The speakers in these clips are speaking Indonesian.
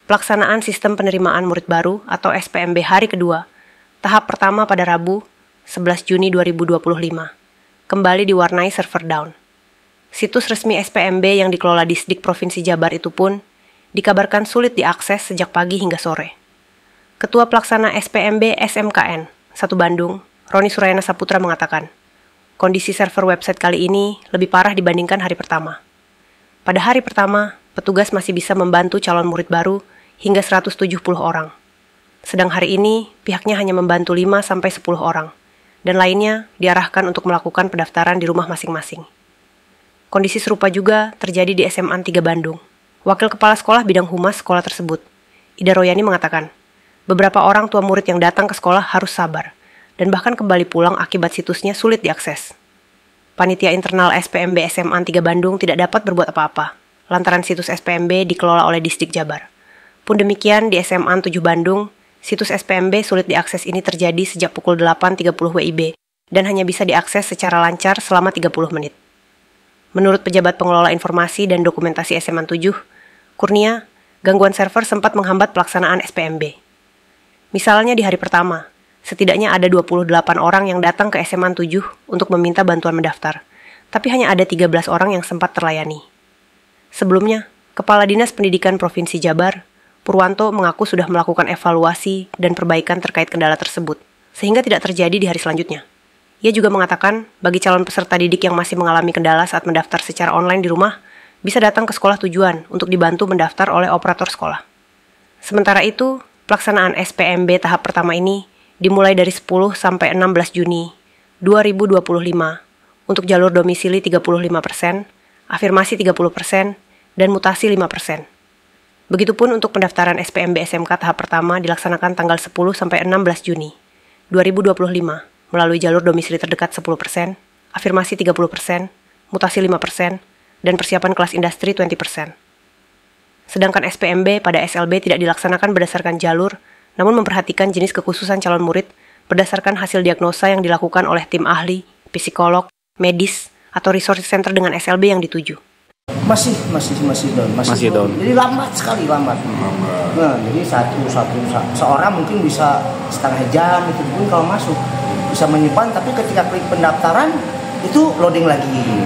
Pelaksanaan Sistem Penerimaan Murid Baru atau SPMB hari kedua, tahap pertama pada Rabu, 11 Juni 2025, kembali diwarnai server down. Situs resmi SPMB yang dikelola Disdik Provinsi Jabar itu pun dikabarkan sulit diakses sejak pagi hingga sore. Ketua Pelaksana SPMB SMKN 1 Bandung, Roni Surayana Saputra mengatakan, kondisi server website kali ini lebih parah dibandingkan hari pertama. Pada hari pertama, petugas masih bisa membantu calon murid baru hingga 170 orang. Sedang hari ini, pihaknya hanya membantu 5-10 orang, dan lainnya diarahkan untuk melakukan pendaftaran di rumah masing-masing. Kondisi serupa juga terjadi di SMA 3 Bandung. Wakil Kepala Sekolah Bidang Humas sekolah tersebut, Ida Royani mengatakan, beberapa orang tua murid yang datang ke sekolah harus sabar, dan bahkan kembali pulang akibat situsnya sulit diakses. Panitia internal SPMB SMA 3 Bandung tidak dapat berbuat apa-apa, lantaran situs SPMB dikelola oleh Disdik Jabar. Pun demikian di SMA 7 Bandung, situs SPMB sulit diakses ini terjadi sejak pukul 8.30 WIB dan hanya bisa diakses secara lancar selama 30 menit. Menurut pejabat pengelola informasi dan dokumentasi SMA 7, Kurnia, gangguan server sempat menghambat pelaksanaan SPMB. Misalnya di hari pertama, setidaknya ada 28 orang yang datang ke SMA 7 untuk meminta bantuan mendaftar, tapi hanya ada 13 orang yang sempat terlayani. Sebelumnya, Kepala Dinas Pendidikan Provinsi Jabar, Purwanto mengaku sudah melakukan evaluasi dan perbaikan terkait kendala tersebut, sehingga tidak terjadi di hari selanjutnya. Ia juga mengatakan, bagi calon peserta didik yang masih mengalami kendala saat mendaftar secara online di rumah, bisa datang ke sekolah tujuan untuk dibantu mendaftar oleh operator sekolah. Sementara itu, pelaksanaan SPMB tahap pertama ini dimulai dari 10 sampai 16 Juni 2025 untuk jalur domisili 35%, afirmasi 30%, dan mutasi 5%. Begitupun untuk pendaftaran SPMB SMK tahap pertama dilaksanakan tanggal 10 sampai 16 Juni 2025 melalui jalur domisili terdekat 10%, afirmasi 30%, mutasi 5%, dan persiapan kelas industri 20%. Sedangkan SPMB pada SLB tidak dilaksanakan berdasarkan jalur, namun memperhatikan jenis kekhususan calon murid berdasarkan hasil diagnosa yang dilakukan oleh tim ahli, psikolog, medis, atau resource center dengan SLB yang dituju. Masih down. Jadi lambat sekali. Nah, jadi seorang mungkin bisa setengah jam itu pun kalau masuk bisa menyimpan, tapi ketika klik pendaftaran itu loading lagi.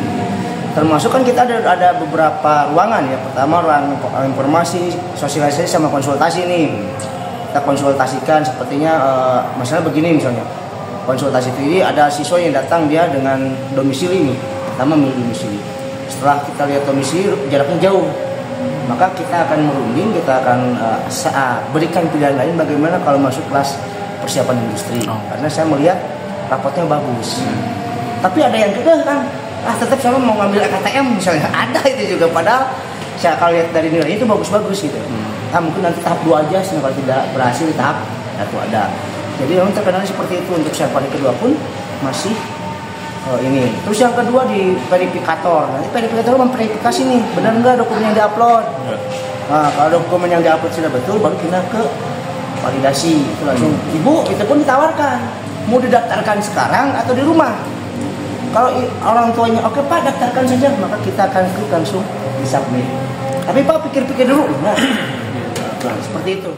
Termasuk kan kita ada beberapa ruangan ya. Pertama ruang informasi, sosialisasi sama konsultasi nih. Kita konsultasikan sepertinya masalah begini misalnya. Konsultasi itu ada siswa yang datang dia dengan domisili nih. Pertama milih domisili. Setelah kita lihat domisili jaraknya jauh, maka kita akan merunding, kita akan berikan pilihan lain bagaimana kalau masuk kelas persiapan industri. Karena saya melihat rapotnya bagus. Tapi ada yang kekeh kan, tetap saya mau ngambil KTM misalnya, ada itu juga. Padahal saya kalau lihat dari nilainya itu bagus-bagus gitu. Nah, mungkin nanti tahap 2 aja, kalau tidak berhasil di tahap 1 ada. Jadi memang terkenal seperti itu. Untuk server kedua pun masih ini. Terus yang kedua di verifikator. Nanti verifikator memverifikasi nih, benar nggak dokumen yang diupload. Nah, kalau dokumen yang diupload sudah betul, baru pindah ke validasi. Itu langsung, ibu itu pun ditawarkan, mau didaftarkan sekarang atau di rumah. Kalau orang tuanya, oke Pak, daftarkan saja, maka kita akan klik langsung di submit. Tapi Pak pikir-pikir dulu, nah seperti itu.